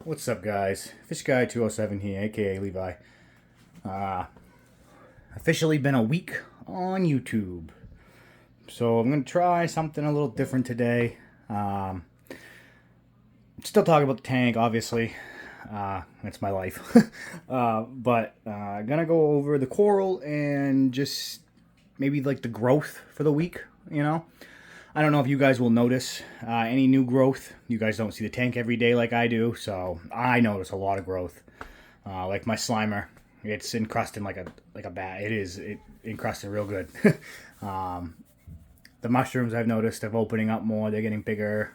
What's up, guys? Fish Guy 207 here, aka Levi. Uh, Officially been a week on YouTube, so I'm gonna try something a little different today. Still talking about the tank, obviously. That's my life. But gonna go over the coral and just maybe like the growth for the week. I don't know if you guys will notice any new growth. You guys don't see the tank every day like I do, so I notice a lot of growth. Like my Slimer, it's encrusting like a bat. It encrusted real good. The mushrooms I've noticed are opening up more. They're getting bigger.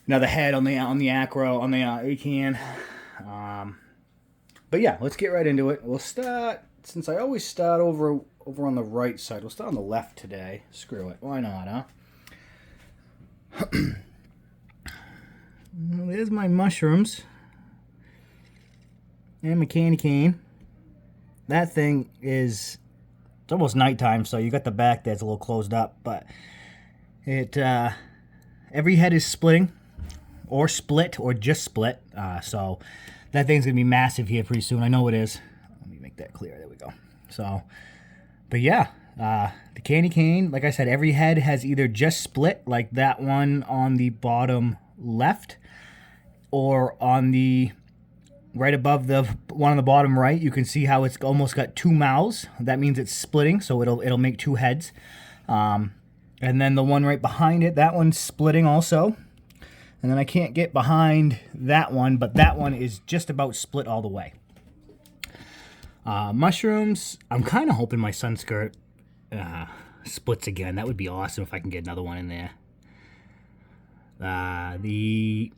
Now the head on the acro on the acan. But yeah, let's get right into it. We'll start, since I always start over on the right side. We'll start on the left today. Screw it. Why not, huh? Well, there's my mushrooms. And my candy cane. That thing is... It's almost nighttime, so you got the back that's a little closed up. But it... every head is splitting. Or split. Or just split. So that thing's going to be massive here pretty soon. I know it is. Let me make that clear. There we go. So... But yeah, the candy cane, like I said, every head has either just split, like that one on the bottom left, or on the right above the one on the bottom right, you can see how it's almost got two mouths. That means it's splitting, so it'll make two heads. And then the one right behind it, that one's splitting also. And then I can't get behind that one, but that one is just about split all the way. Mushrooms, I'm kind of hoping my sun skirt splits again. That would be awesome if I can get another one in there. The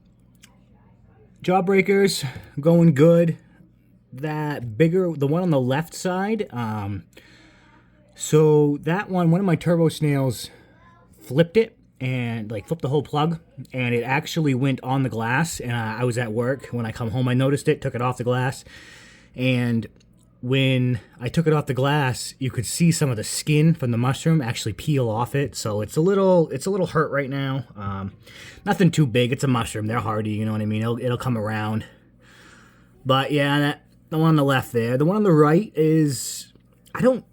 jawbreakers going good. That bigger, the one on the left side. So that one of my turbo snails flipped it and like flipped the whole plug, and it actually went on the glass. And I was at work when I come home. I noticed it, took it off the glass, and when I took it off the glass, you could see some of the skin from the mushroom actually peel off it. So it's a little hurt right now. Nothing too big. It's a mushroom. They're hardy. You know what I mean? It'll come around. But yeah, the one on the left there. The one on the right is I don't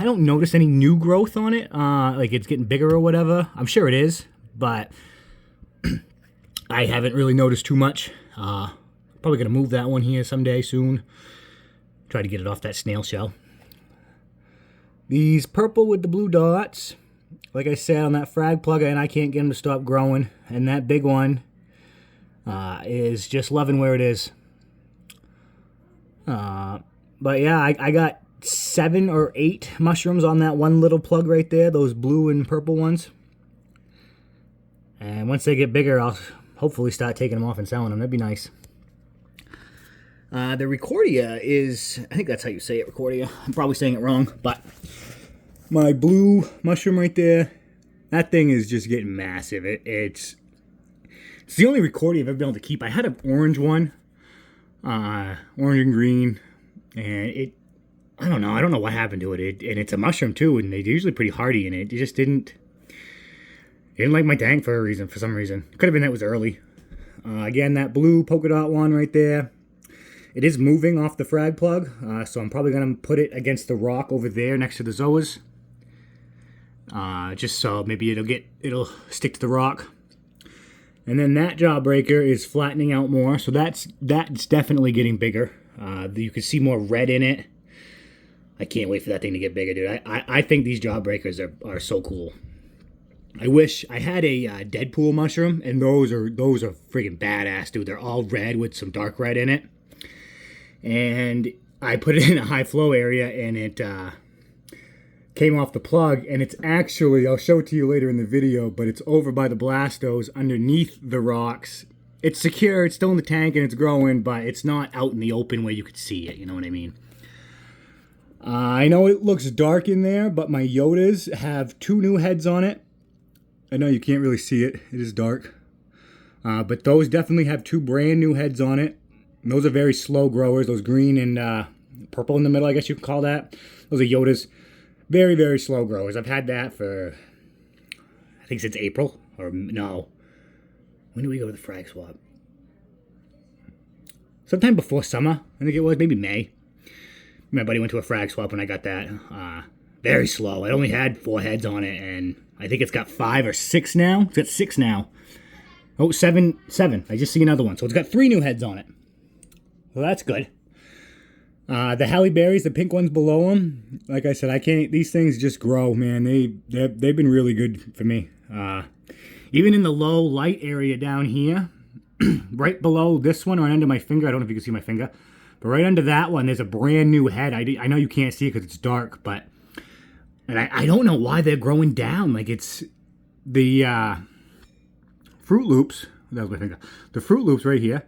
notice any new growth on it. Like it's getting bigger or whatever. I'm sure it is, but I haven't really noticed too much. Probably gonna move that one here someday soon. Try to get it off that snail shell. These purple with the blue dots, like I said, on that frag plug, and I can't get them to stop growing. And that big one is just loving where it is. But yeah, I got 7 or 8 mushrooms on that one little plug right there, those blue and purple ones. And once they get bigger, I'll hopefully start taking them off and selling them. That'd be nice. The Recordia is, I think that's how you say it, Recordia. I'm probably saying it wrong, but my blue mushroom right there, that thing is just getting massive. It's the only Recordia I've ever been able to keep. I had an orange one, orange and green, and I don't know what happened to it. And it's a mushroom too, and they're usually pretty hardy in it. It just didn't like my tank for some reason. Could have been that it was early. Again, that blue polka dot one right there. It is moving off the frag plug, so I'm probably going to put it against the rock over there next to the Zoas. Just so maybe it'll stick to the rock. And then that jawbreaker is flattening out more, so that's definitely getting bigger. You can see more red in it. I can't wait for that thing to get bigger, dude. I think these jawbreakers are so cool. I wish I had a Deadpool mushroom, and those are friggin' badass, dude. They're all red with some dark red in it. And I put it in a high flow area, and it came off the plug, and it's actually, I'll show it to you later in the video, but it's over by the Blastos underneath the rocks. It's secure, it's still in the tank, and it's growing, but it's not out in the open where you could see it, you know what I mean? I know it looks dark in there, but my Yodas have 2 new heads on it. I know you can't really see it, it is dark. But those definitely have 2 brand new heads on it. And those are very slow growers, those green and purple in the middle, I guess you could call that. Those are Yodas. Very, very slow growers. I've had that for, I think since April. Or no. When do we go to the frag swap? sometime before summer, I think it was, maybe May. My buddy went to a frag swap when I got that. Very slow. I only had 4 heads on it, and I think it's got 5 or 6 now. It's got 6 now. Oh, 7. I just see another one. So it's got 3 new heads on it. So that's good. The Halle Berries, the pink ones below them, like I said, I can't, these things just grow, man. They've been really good for me. Even in the low light area down here, right below this one, right under my finger, I don't know if you can see my finger, but right under that one, there's a brand new head. I know you can't see it because it's dark, but, and I don't know why they're growing down. Like it's the Fruit Loops, that was my finger, the Fruit Loops right here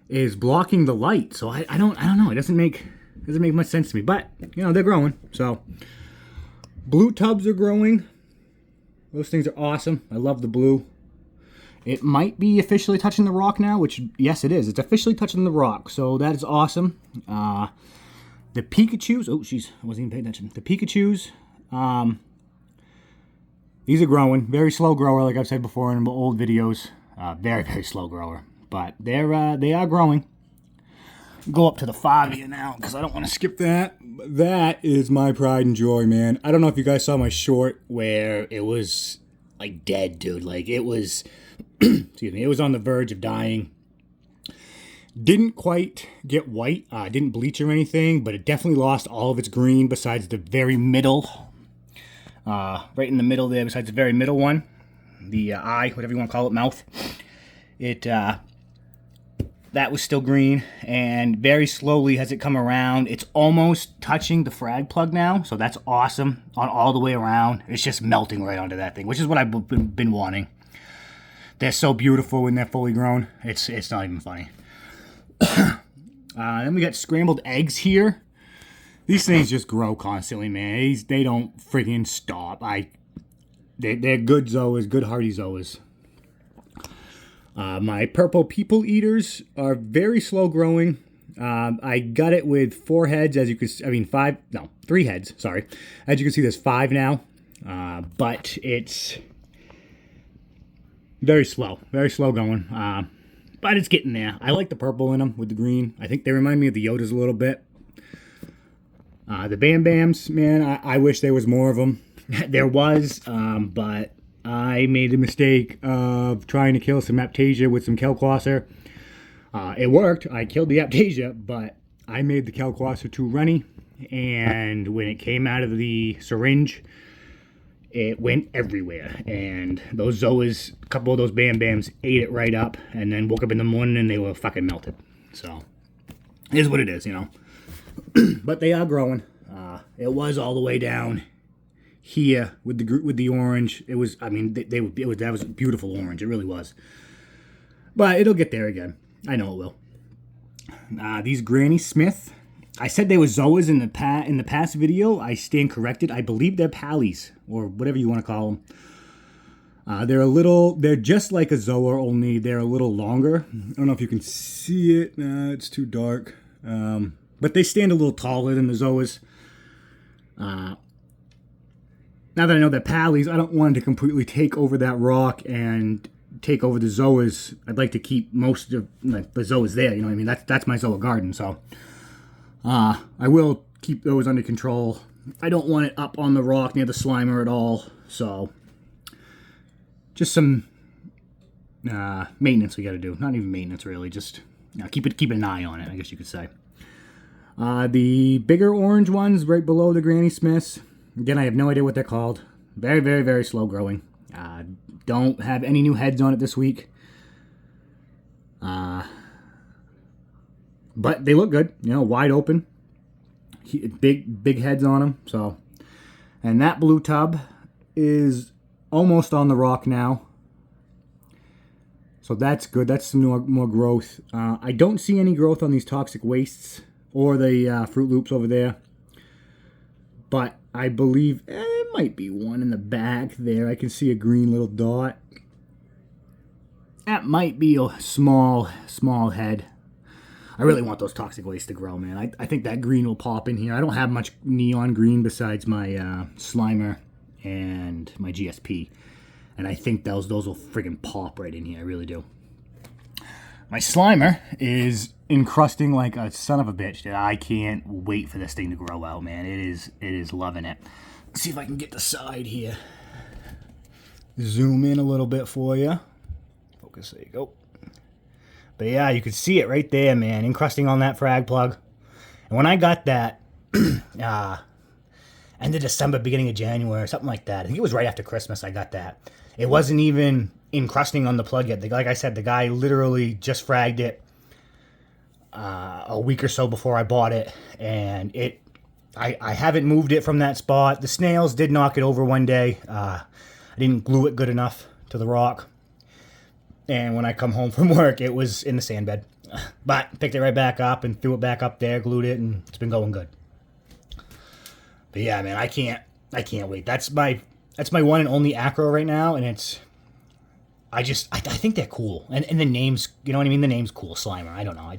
is blocking the light. So I don't know. It doesn't make much sense to me, but you know, they're growing. So blue tubs are growing. Those things are awesome. I love the blue. It might be officially touching the rock now, which yes it is. It's officially touching the rock, so that is awesome. The Pikachus, oh jeez, I wasn't even paying attention. The Pikachus, these are growing. Very slow grower, like I've said before in old videos. Very, very slow grower, but they are growing. Go up to the Favia now because I don't want to skip that. That is my pride and joy, man. I don't know if you guys saw my short where it was like dead, dude. Like it was, excuse me, it was on the verge of dying. Didn't quite get white, didn't bleach or anything, but it definitely lost all of its green besides the very middle. Right in the middle there, besides the very middle one, the eye, whatever you want to call it, mouth. It that was still green, and very slowly as it come around, it's almost touching the frag plug now, so that's awesome. On all the way around, it's just melting right onto that thing, which is what I've been wanting. They're so beautiful when they're fully grown. It's not even funny. Then we got scrambled eggs here. These things just grow constantly, man. They don't friggin' stop. They're good zoas, good hardy zoas. My purple people eaters are very slow growing. I got it with 4 heads, as you can see. I mean, 3 heads, sorry. As you can see, there's 5 now. But it's very slow going. But it's getting there. I like the purple in them with the green. I think they remind me of the Yodas a little bit. The Bam Bams, man, I wish there was more of them. There was, but I made the mistake of trying to kill some Aiptasia with some Kalkwasser. It worked. I killed the Aiptasia, but I made the Kalkwasser too runny, and when it came out of the syringe, it went everywhere. And those Zoas, a couple of those Bam Bams, ate it right up, and then woke up in the morning and they were fucking melted. So, it is what it is, you know. But they are growing. It was all the way down here with the orange. It was, I mean, that was a beautiful orange. It really was. But it'll get there again. I know it will. These Granny Smith, I said they were Zoas in the past video. I stand corrected. I believe they're Pallies, or whatever you want to call them. They're just like a Zoa, only they're a little longer. I don't know if you can see it. It's too dark. But they stand a little taller than the Zoas. Now that I know they're Pallies, I don't want to completely take over that rock and take over the Zoas. I'd like to keep most of the Zoas there, you know what I mean? That's my Zoa garden, so I will keep those under control. I don't want it up on the rock near the Slimer at all, so just some maintenance we got to do. Not even maintenance, really, just keep an eye on it, I guess you could say. The bigger orange ones right below the Granny Smiths, again, I have no idea what they're called. Very, very, very slow growing. Don't have any new heads on it this week. But they look good, you know, wide open. Big heads on them. So, and that blue tub is almost on the rock now. So that's good. That's some more growth. I don't see any growth on these toxic wastes or the Fruit Loops over there. But I believe it might be one in the back there. I can see a green little dot. That might be a small head. I really want those toxic wastes to grow, man. I think that green will pop in here. I don't have much neon green besides my Slimer and my GSP. And I think those will friggin' pop right in here. I really do. My Slimer is encrusting like a son of a bitch. Dude. I can't wait for this thing to grow out, man. It is loving it. Let's see if I can get the side here. Zoom in a little bit for you. Focus, there you go. But yeah, you can see it right there, man, encrusting on that frag plug. And when I got that, end of December, beginning of January, or something like that. I think it was right after Christmas I got that. It wasn't even encrusting on the plug yet. Like I said, the guy literally just fragged it a week or so before I bought it, and I haven't moved it from that spot. The snails did knock it over one day. I didn't glue it good enough to the rock, and when I come home from work, it was in the sand bed. But picked it right back up and threw it back up there, glued it, and it's been going good. But yeah, man, I can't wait. That's my one and only Acro right now, and I think they're cool, and the name's, you know what I mean. The name's cool, Slimer. I don't know.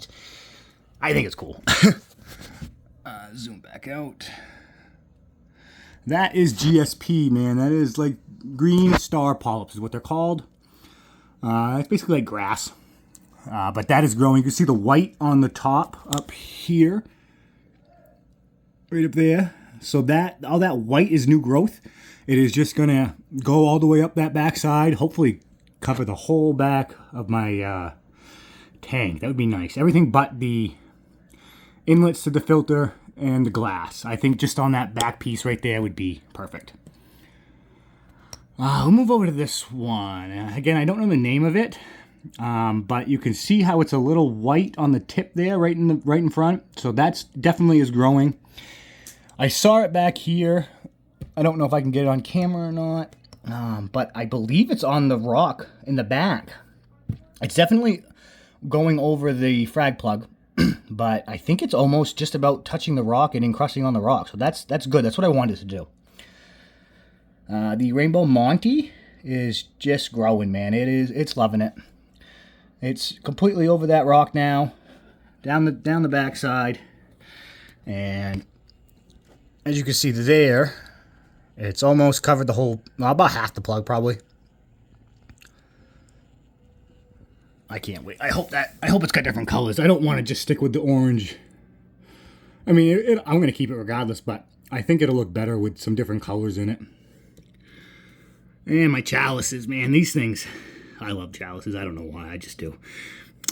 I think it's cool. Zoom back out. That is GSP, man. That is like green star polyps is what they're called. It's basically like grass, but that is growing. You can see the white on the top up here, right up there. So that all that white is new growth. It is just gonna go all the way up that backside. Hopefully, cover the whole back of my tank. That would be nice. Everything but the inlets to the filter and the glass. I think just on that back piece right there would be perfect. We'll move over to this one. Again, I don't know the name of it, but you can see how it's a little white on the tip there, right in front. So that's definitely is growing. I saw it back here. I don't know if I can get it on camera or not, but I believe it's on the rock in the back. It's definitely going over the frag plug, but I think it's almost just about touching the rock and encrusting on the rock. So that's good. That's what I wanted to do. The Rainbow Monty is just growing, man. It's loving it. It's completely over that rock now, down the backside, and as you can see there, it's almost covered the whole, well, about half the plug probably. I can't wait. I hope it's got different colors. I don't want to just stick with the orange. I mean, I'm going to keep it regardless, but I think it'll look better with some different colors in it. And my chalices, man, these things, I love chalices. I don't know why, I just do.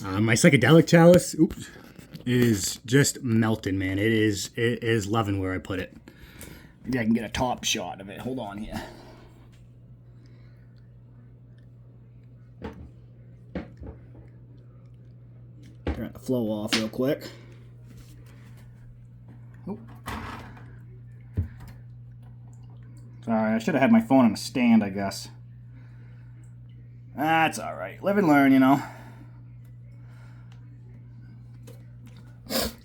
My psychedelic chalice, is just melting, man. It is loving where I put it. Maybe I can get a top shot of it. Hold on here. Turn the flow off real quick. Oh. Sorry, I should have had my phone on a stand, I guess. That's alright. Live and learn, you know.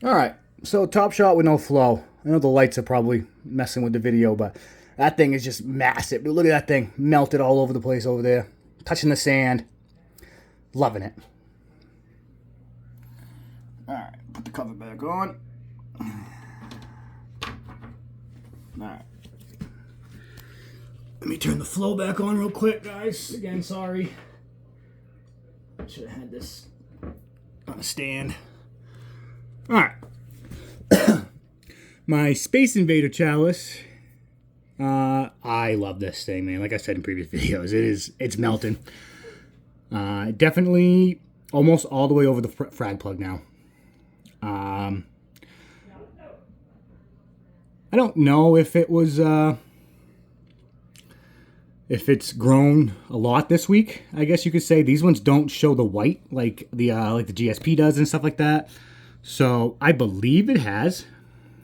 Alright, so top shot with no flow. I know the lights are probably messing with the video, but that thing is just massive. Look at that thing. Melted all over the place over there. Touching the sand. Loving it. Alright, put the cover back on. Alright. Let me turn the flow back on real quick, guys. Again, sorry. Should have had this on a stand. Alright. My Space Invader chalice. I love this thing, man. Like I said in previous videos, it's melting. Definitely almost all the way over the frag plug now. I don't know if it was if it's grown a lot this week. I guess you could say these ones don't show the white like the GSP does and stuff like that. So I believe it has.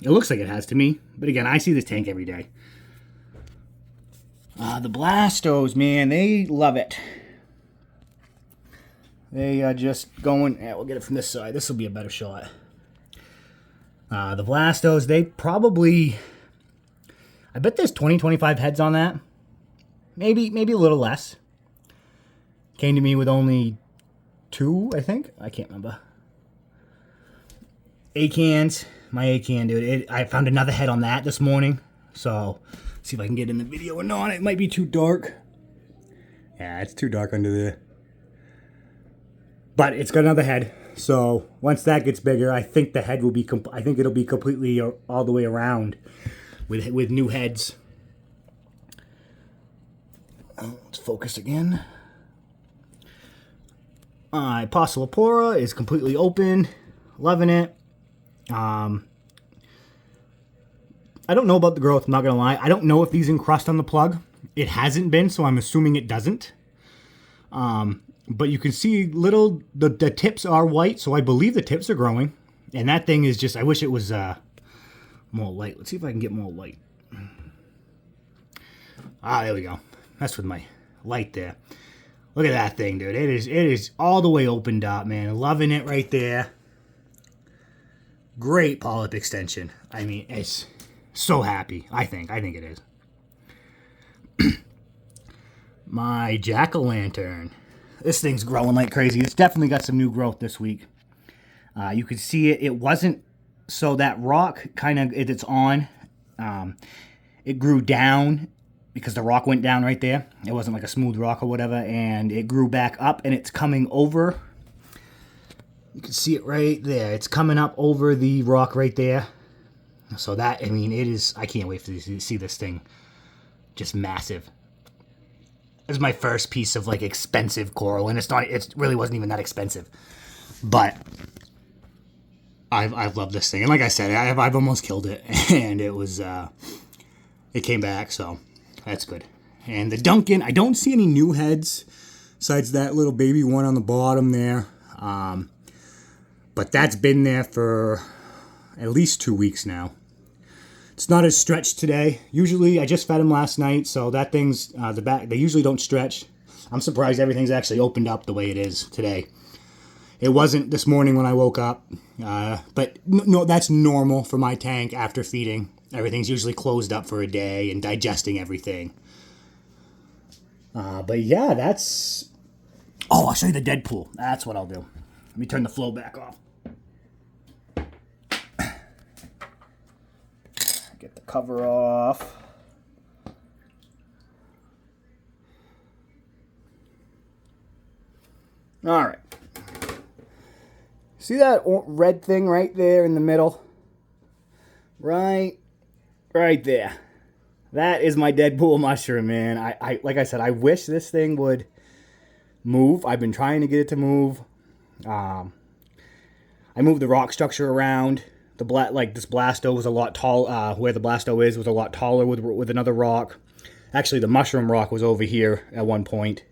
It looks like it has to me. But again, I see this tank every day. The Blastos, man, they love it. They are just going... Yeah, we'll get it from this side. This will be a better shot. The Blastos, they probably... I bet there's 20, 25 heads on that. Maybe a little less. Came to me with only 2, I think. I can't remember. Acans. My Acan, dude. I found another head on that this morning. So, see if I can get in the video or not. It might be too dark. Yeah, it's too dark under there. But it's got another head. So once that gets bigger, I think the head will be. I think it'll be completely all the way around with new heads. Let's focus again. Possilopora is completely open. Loving it. I don't know about the growth, I'm not gonna lie. I don't know if these encrust on the plug. It hasn't been, so I'm assuming it doesn't. But you can see the tips are white, so I believe the tips are growing. And that thing is just, I wish it was more light. Let's see if I can get more light. There we go. That's with my light there. Look at that thing, dude. It is all the way opened up, man. Loving it right there. Great polyp extension. I mean, it's so happy. I think it is. My jack-o'-lantern. This thing's growing like crazy. It's definitely got some new growth this week. You could see it. It wasn't, so that rock kind of, it's on. It grew down because the rock went down right there. It wasn't like a smooth rock or whatever, and it grew back up, and it's coming over. You can see it right there. It's coming up over the rock right there. So that, I mean, it is, I can't wait to see this thing. Just massive. This is my first piece of like expensive coral, and it really wasn't even that expensive. But I've loved this thing. And like I said, I've almost killed it, and it was, it came back, so that's good. And the Duncan, I don't see any new heads besides that little baby one on the bottom there. But that's been there for at least 2 weeks now. It's not as stretched today. Usually, I just fed him last night, so that thing's, the back, they usually don't stretch. I'm surprised everything's actually opened up the way it is today. It wasn't this morning when I woke up, but no, that's normal for my tank after feeding. Everything's usually closed up for a day and digesting everything. But yeah, that's... Oh, I'll show you the dead pool. That's what I'll do. Let me turn the flow back off. Get the cover off. All right. See that red thing right there in the middle? Right there. That is my dead pool mushroom, man. I like I said, I wish this thing would move. I've been trying to get it to move. I moved the rock structure around. This blasto was a lot tall. Where the blasto is was a lot taller with another rock. Actually, the mushroom rock was over here at one point.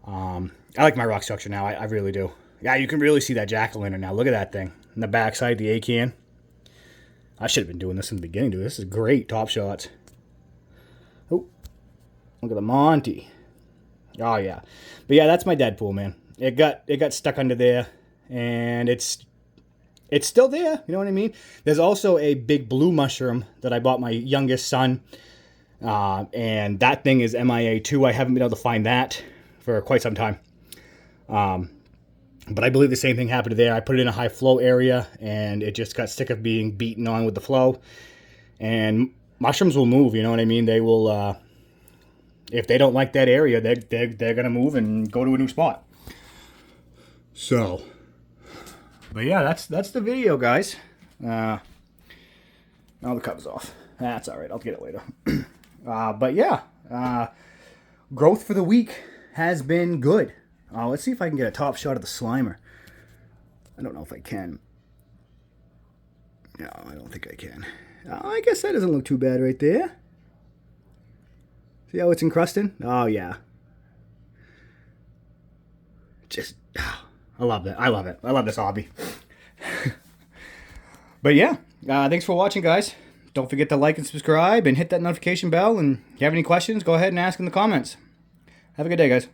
I like my rock structure now. I really do. Yeah, you can really see that jack-o'-lantern now. Look at that thing. In the backside, the acan. I should have been doing this in the beginning, dude. This is great top shots. Oh, look at the Monty. Oh, yeah. But yeah, that's my dead pool, man. It got stuck under there, and it's still there. You know what I mean? There's also a big blue mushroom that I bought my youngest son, and that thing is MIA too. I haven't been able to find that for quite some time. But I believe the same thing happened there. I put it in a high flow area, and it just got sick of being beaten on with the flow. And mushrooms will move, you know what I mean? They will, if they don't like that area, they're going to move and go to a new spot. So, but yeah, that's the video, guys. Now the cover's off. That's all right. I'll get it later. But yeah, growth for the week has been good. Let's see if I can get a top shot of the Slimer. I don't know if I can. No, I don't think I can. I guess that doesn't look too bad right there. See how it's encrusting? Oh, yeah. Just, I love that. I love it. I love this hobby. But yeah, thanks for watching, guys. Don't forget to like and subscribe and hit that notification bell. And if you have any questions, go ahead and ask in the comments. Have a good day, guys.